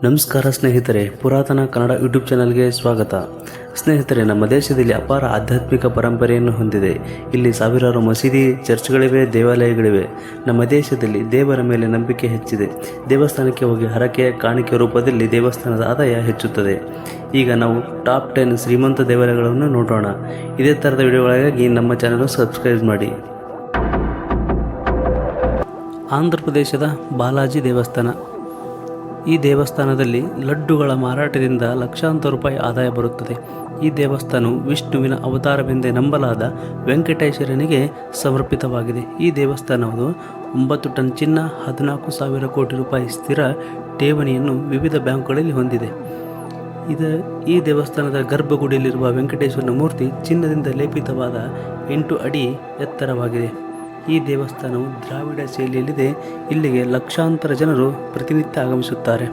ನಮಸ್ಕಾರ ಸ್ನೇಹಿತರೆ, ಪುರಾತನ ಕನ್ನಡ ಯೂಟ್ಯೂಬ್ ಚಾನಲ್ಗೆ ಸ್ವಾಗತ. ಸ್ನೇಹಿತರೆ, ನಮ್ಮ ದೇಶದಲ್ಲಿ ಅಪಾರ ಆಧ್ಯಾತ್ಮಿಕ ಪರಂಪರೆಯನ್ನು ಹೊಂದಿದೆ. ಇಲ್ಲಿ ಸಾವಿರಾರು ಮಸೀದಿ, ಚರ್ಚ್ಗಳಿವೆ, ದೇವಾಲಯಗಳಿವೆ. ನಮ್ಮ ದೇಶದಲ್ಲಿ ದೇವರ ಮೇಲೆ ನಂಬಿಕೆ ಹೆಚ್ಚಿದೆ. ದೇವಸ್ಥಾನಕ್ಕೆ ಹೋಗಿ ಹರಕೆ, ಕಾಣಿಕೆ ರೂಪದಲ್ಲಿ ದೇವಸ್ಥಾನದ ಆದಾಯ ಹೆಚ್ಚುತ್ತದೆ. ಈಗ ನಾವು ಟಾಪ್ 10 ಶ್ರೀಮಂತ ದೇವಾಲಯಗಳನ್ನು ನೋಡೋಣ. ಇದೇ ಥರದ ವಿಡಿಯೋಗಳಿಗಾಗಿ ನಮ್ಮ ಚಾನಲ್ ಸಬ್ಸ್ಕ್ರೈಬ್ ಮಾಡಿ. ಆಂಧ್ರ ಪ್ರದೇಶದ ಬಾಲಾಜಿ ದೇವಸ್ಥಾನ. ಈ ದೇವಸ್ಥಾನದಲ್ಲಿ ಲಡ್ಡುಗಳ ಮಾರಾಟದಿಂದ ಲಕ್ಷಾಂತರ ರೂಪಾಯಿ ಆದಾಯ ಬರುತ್ತದೆ. ಈ ದೇವಸ್ಥಾನವು ವಿಷ್ಣುವಿನ ಅವತಾರವೆಂದೇ ನಂಬಲಾದ ವೆಂಕಟೇಶ್ವರನಿಗೆ ಸಮರ್ಪಿತವಾಗಿದೆ. ಈ ದೇವಸ್ಥಾನವು 9 ಟನ್ ಚಿನ್ನ, 14,000 ಕೋಟಿ ರೂಪಾಯಿ ಸ್ಥಿರ ಠೇವಣಿಯನ್ನು ವಿವಿಧ ಬ್ಯಾಂಕುಗಳಲ್ಲಿ ಹೊಂದಿದೆ. ಈ ದೇವಸ್ಥಾನದ ಗರ್ಭಗುಡಿಯಲ್ಲಿರುವ ವೆಂಕಟೇಶ್ವರನ ಮೂರ್ತಿ ಚಿನ್ನದಿಂದ ಲೇಪಿತವಾದ 8 ಅಡಿ ಎತ್ತರವಾಗಿದೆ. ಈ ದೇವಸ್ಥಾನವು ದ್ರಾವಿಡ ಶೈಲಿಯಲ್ಲಿದೆ. ಇಲ್ಲಿಗೆ ಲಕ್ಷಾಂತರ ಜನರು ಪ್ರತಿನಿತ್ಯ ಆಗಮಿಸುತ್ತಾರೆ.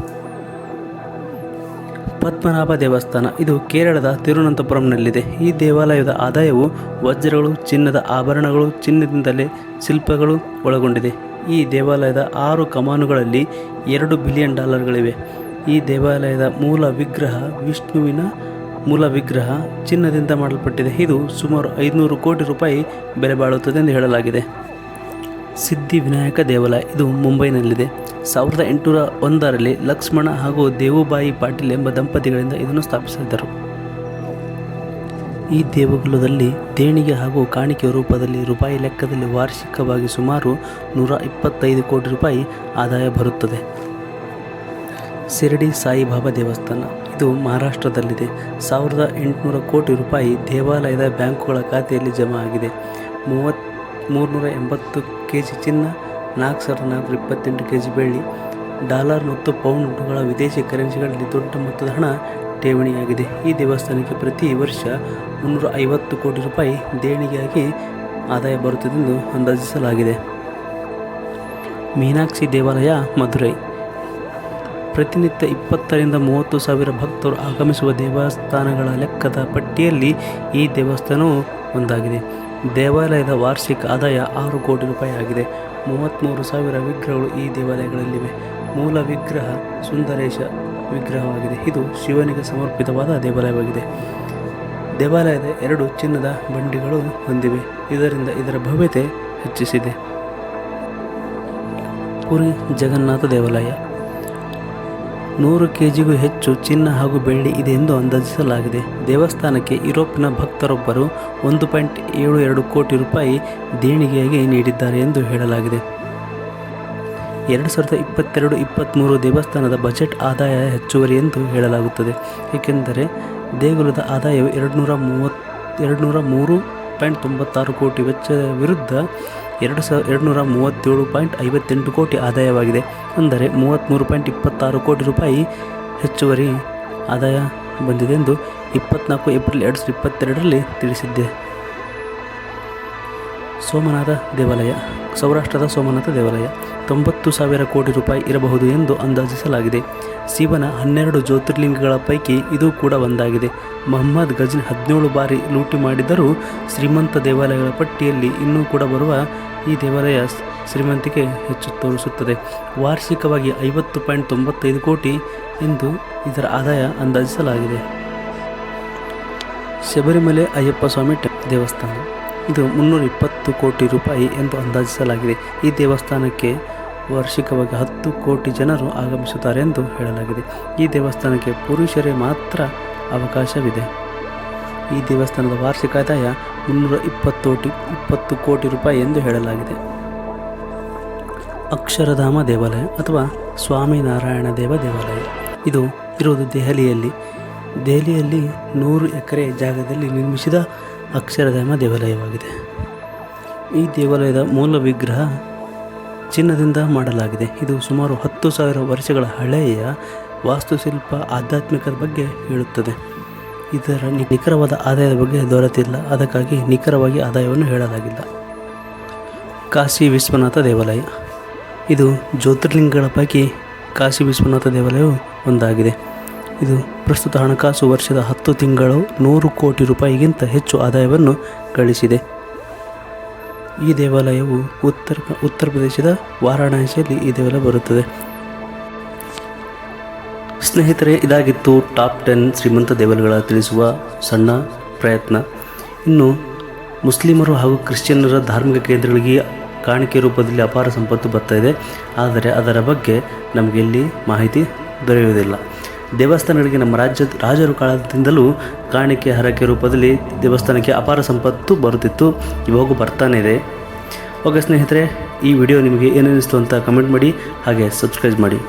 ಪದ್ಮನಾಭ ದೇವಸ್ಥಾನ. ಇದು ಕೇರಳದ ತಿರುವನಂತಪುರಂನಲ್ಲಿದೆ. ಈ ದೇವಾಲಯದ ಆದಾಯವು ವಜ್ರಗಳು, ಚಿನ್ನದ ಆಭರಣಗಳು, ಚಿನ್ನದಿಂದಲೇ ಶಿಲ್ಪಗಳು ಒಳಗೊಂಡಿದೆ. ಈ ದೇವಾಲಯದ 6 ಕಮಾನುಗಳಲ್ಲಿ $2 ಬಿಲಿಯನ್ ಈ ದೇವಾಲಯದ ವಿಷ್ಣುವಿನ ಮೂಲ ವಿಗ್ರಹ ಚಿನ್ನದಿಂದ ಮಾಡಲ್ಪಟ್ಟಿದೆ. ಇದು ಸುಮಾರು 500 ಕೋಟಿ ರೂಪಾಯಿ ಬೆಲೆ ಬಾಳುತ್ತದೆ ಎಂದು ಹೇಳಲಾಗಿದೆ. ಸಿದ್ಧಿವಿನಾಯಕ ದೇವಾಲಯ. ಇದು ಮುಂಬೈನಲ್ಲಿದೆ. 1801ರಲ್ಲಿ ಲಕ್ಷ್ಮಣ ಹಾಗೂ ದೇವುಬಾಯಿ ಪಾಟೀಲ್ ಎಂಬ ದಂಪತಿಗಳಿಂದ ಇದನ್ನು ಸ್ಥಾಪಿಸಿದರು. ಈ ದೇಗುಲದಲ್ಲಿ ದೇಣಿಗೆ ಹಾಗೂ ಕಾಣಿಕೆ ರೂಪದಲ್ಲಿ ರೂಪಾಯಿ ಲೆಕ್ಕದಲ್ಲಿ ವಾರ್ಷಿಕವಾಗಿ ಸುಮಾರು 125 ಕೋಟಿ ರೂಪಾಯಿ ಆದಾಯ ಬರುತ್ತದೆ. ಶಿರಡಿ ಸಾಯಿಬಾಬಾ ದೇವಸ್ಥಾನ. ಇದು ಮಹಾರಾಷ್ಟ್ರದಲ್ಲಿದೆ. 1800 ಕೋಟಿ ರೂಪಾಯಿ ದೇವಾಲಯದ ಬ್ಯಾಂಕುಗಳ ಖಾತೆಯಲ್ಲಿ ಜಮಾ ಆಗಿದೆ. 380 ಕೆಜಿ ಚಿನ್ನ, 4,428 ಕೆಜಿ ಬೆಳ್ಳಿ, ಡಾಲರ್ ಮತ್ತು ಪೌಂಡ್ಗಳ ವಿದೇಶಿ ಕರೆನ್ಸಿಗಳಲ್ಲಿ ದೊಡ್ಡ ಮೊತ್ತದ ಹಣ ಠೇವಣಿಯಾಗಿದೆ. ಈ ದೇವಸ್ಥಾನಕ್ಕೆ ಪ್ರತಿ ವರ್ಷ 350 ಕೋಟಿ ರೂಪಾಯಿ ದೇಣಿಗೆಯಾಗಿ ಆದಾಯ ಬರುತ್ತದೆಂದು ಅಂದಾಜಿಸಲಾಗಿದೆ. ಮೀನಾಕ್ಷಿ ದೇವಾಲಯ, ಮಧುರೈ. ಪ್ರತಿನಿತ್ಯ 20,000 ರಿಂದ 30,000 ಭಕ್ತರು ಆಗಮಿಸುವ ದೇವಸ್ಥಾನಗಳ ಲೆಕ್ಕದ ಪಟ್ಟಿಯಲ್ಲಿ ಈ ದೇವಸ್ಥಾನವು ಒಂದಾಗಿದೆ. ದೇವಾಲಯದ ವಾರ್ಷಿಕ ಆದಾಯ 6 ಕೋಟಿ ರೂಪಾಯಿ ಆಗಿದೆ. 33,000 ವಿಗ್ರಹಗಳು ಈ ದೇವಾಲಯಗಳಲ್ಲಿವೆ. ಮೂಲ ವಿಗ್ರಹ ಸುಂದರೇಶ ವಿಗ್ರಹವಾಗಿದೆ. ಇದು ಶಿವನಿಗೆ ಸಮರ್ಪಿತವಾದ ದೇವಾಲಯವಾಗಿದೆ. ದೇವಾಲಯದ 2 ಚಿನ್ನದ ಬಂಡಿಗಳು ಹೊಂದಿವೆ. ಇದರಿಂದ ಇದರ ಭವ್ಯತೆ ಹೆಚ್ಚಿಸಿದೆ. ಪುರಿ ಜಗನ್ನಾಥ ದೇವಾಲಯ. 100 ಕೆಜಿಗೂ ಹೆಚ್ಚು ಚಿನ್ನ ಹಾಗೂ ಬೆಳ್ಳಿ ಇದೆ ಎಂದು ಅಂದಾಜಿಸಲಾಗಿದೆ. ದೇವಸ್ಥಾನಕ್ಕೆ ಯುರೋಪಿನ ಭಕ್ತರೊಬ್ಬರು 1.72 ಕೋಟಿ ರೂಪಾಯಿ ದೇಣಿಗೆಯಾಗಿ ನೀಡಿದ್ದಾರೆ ಎಂದು ಹೇಳಲಾಗಿದೆ. 2022-23 ದೇವಸ್ಥಾನದ ಬಜೆಟ್ ಆದಾಯ ಹೆಚ್ಚುವರಿ ಎಂದು ಹೇಳಲಾಗುತ್ತದೆ. ಏಕೆಂದರೆ ದೇಗುಲದ ಆದಾಯವು 203.96 ಕೋಟಿ ವೆಚ್ಚದ ವಿರುದ್ಧ 237.58 ಕೋಟಿ ಆದಾಯವಾಗಿದೆ. ಅಂದರೆ 33.26 ಕೋಟಿ ರೂಪಾಯಿ ಹೆಚ್ಚುವರಿ ಆದಾಯ ಬಂದಿದೆ ಎಂದು 24 ಏಪ್ರಿಲ್ 2022ರಲ್ಲಿ ತಿಳಿಸಿದ್ದೆ. ಸೋಮನಾಥ ದೇವಾಲಯ. ಸೌರಾಷ್ಟ್ರದ ಸೋಮನಾಥ ದೇವಾಲಯ 90,000 ಕೋಟಿ ರೂಪಾಯಿ ಇರಬಹುದು ಎಂದು ಅಂದಾಜಿಸಲಾಗಿದೆ. ಶಿವನ 12 ಜ್ಯೋತಿರ್ಲಿಂಗಗಳ ಪೈಕಿ ಇದು ಕೂಡ ಒಂದಾಗಿದೆ. ಮೊಹಮ್ಮದ್ ಗಜ್ನಿ 17 ಬಾರಿ ಲೂಟಿ ಮಾಡಿದರೂ ಶ್ರೀಮಂತ ದೇವಾಲಯಗಳ ಪಟ್ಟಿಯಲ್ಲಿ ಇನ್ನೂ ಕೂಡ ಬರುವ ಈ ದೇವಾಲಯ ಶ್ರೀಮಂತಿಕೆ ಹೆಚ್ಚು ತೋರಿಸುತ್ತದೆ. ವಾರ್ಷಿಕವಾಗಿ 50.95 ಕೋಟಿ ಎಂದು ಇದರ ಆದಾಯ ಅಂದಾಜಿಸಲಾಗಿದೆ. ಶಬರಿಮಲೆ ಅಯ್ಯಪ್ಪ ಸ್ವಾಮಿ ದೇವಸ್ಥಾನ. ಇದು 320 ಕೋಟಿ ರೂಪಾಯಿ ಎಂದು ಅಂದಾಜಿಸಲಾಗಿದೆ. ಈ ದೇವಸ್ಥಾನಕ್ಕೆ ವಾರ್ಷಿಕವಾಗಿ 10 ಕೋಟಿ ಜನರು ಆಗಮಿಸುತ್ತಾರೆ ಎಂದು ಹೇಳಲಾಗಿದೆ. ಈ ದೇವಸ್ಥಾನಕ್ಕೆ ಪುರುಷರೇ ಮಾತ್ರ ಅವಕಾಶವಿದೆ. ಈ ದೇವಸ್ಥಾನದ ವಾರ್ಷಿಕ ಆದಾಯ 320 ಕೋಟಿ ರೂಪಾಯಿ ಎಂದು ಹೇಳಲಾಗಿದೆ. ಅಕ್ಷರಧಾಮ ದೇವಾಲಯ ಅಥವಾ ಸ್ವಾಮಿನಾರಾಯಣ ದೇವಾಲಯ. ಇದು ಇರುವುದು ದೆಹಲಿಯಲ್ಲಿ. 100 ಎಕರೆ ಜಾಗದಲ್ಲಿ ನಿರ್ಮಿಸಿದ ಅಕ್ಷರಧಾಮ ದೇವಾಲಯವಾಗಿದೆ. ಈ ದೇವಾಲಯದ ಮೂಲ ವಿಗ್ರಹ ಚಿನ್ನದಿಂದ ಮಾಡಲಾಗಿದೆ. ಇದು ಸುಮಾರು 10,000 ವರ್ಷಗಳ ಹಳೆಯ ವಾಸ್ತುಶಿಲ್ಪ ಆಧ್ಯಾತ್ಮಿಕದ ಬಗ್ಗೆ ಹೇಳುತ್ತದೆ. ಇದರ ನಿಖರವಾದ ಆದಾಯದ ಬಗ್ಗೆ ದೊರೆತಿಲ್ಲ. ಅದಕ್ಕಾಗಿ ನಿಖರವಾಗಿ ಆದಾಯವನ್ನು ಹೇಳಲಾಗಿಲ್ಲ. ಕಾಶಿ ವಿಶ್ವನಾಥ ದೇವಾಲಯ. ಇದು ಜ್ಯೋತಿರ್ಲಿಂಗಗಳ ಪೈಕಿ ಕಾಶಿ ವಿಶ್ವನಾಥ ದೇವಾಲಯವು ಒಂದಾಗಿದೆ. ಇದು ಪ್ರಸ್ತುತ ಹಣಕಾಸು ವರ್ಷದ 10 ತಿಂಗಳು 100 ಕೋಟಿ ರೂಪಾಯಿಗಿಂತ ಹೆಚ್ಚು ಆದಾಯವನ್ನು ಗಳಿಸಿದೆ. ಈ ದೇವಾಲಯವು ಉತ್ತರ ಪ್ರದೇಶದ ವಾರಾಣಸಿಯಲ್ಲಿ ಈ ದೇವಾಲಯ ಬರುತ್ತದೆ. ಸ್ನೇಹಿತರೆ, ಇದಾಗಿತ್ತು ಟಾಪ್ 10 ಶ್ರೀಮಂತ ದೇವಾಲಯಗಳ ತಿಳಿಸುವ ಸಣ್ಣ ಪ್ರಯತ್ನ. ಇನ್ನು ಮುಸ್ಲಿಮರು ಹಾಗೂ ಕ್ರಿಶ್ಚಿಯನ್ನರ ಧಾರ್ಮಿಕ ಕೇಂದ್ರಗಳಿಗೆ ಕಾಣಿಕೆ ರೂಪದಲ್ಲಿ ಅಪಾರ ಸಂಪತ್ತು ಬರ್ತಾ ಇದೆ. ಆದರೆ ಅದರ ಬಗ್ಗೆ ನಮಗೆ ಇಲ್ಲಿ ಮಾಹಿತಿ ದೊರೆಯುವುದಿಲ್ಲ. ದೇವಸ್ಥಾನಗಳಿಗೆ ನಮ್ಮ ರಾಜರು ಕಾಲದಿಂದಲೂ ಕಾಣಿಕೆ ಹರಕೆ ರೂಪದಲ್ಲಿ ದೇವಸ್ಥಾನಕ್ಕೆ ಅಪಾರ ಸಂಪತ್ತು ಬರುತ್ತಿತ್ತು. ಇವಾಗೂ ಬರ್ತಾನೆ ಇದೆ. ಓಕೆ ಸ್ನೇಹಿತರೆ, ಈ ವಿಡಿಯೋ ನಿಮಗೆ ಏನಿಸ್ತು ಅಂತ ಕಮೆಂಟ್ ಮಾಡಿ, ಹಾಗೆ ಸಬ್ಸ್ಕ್ರೈಬ್ ಮಾಡಿ.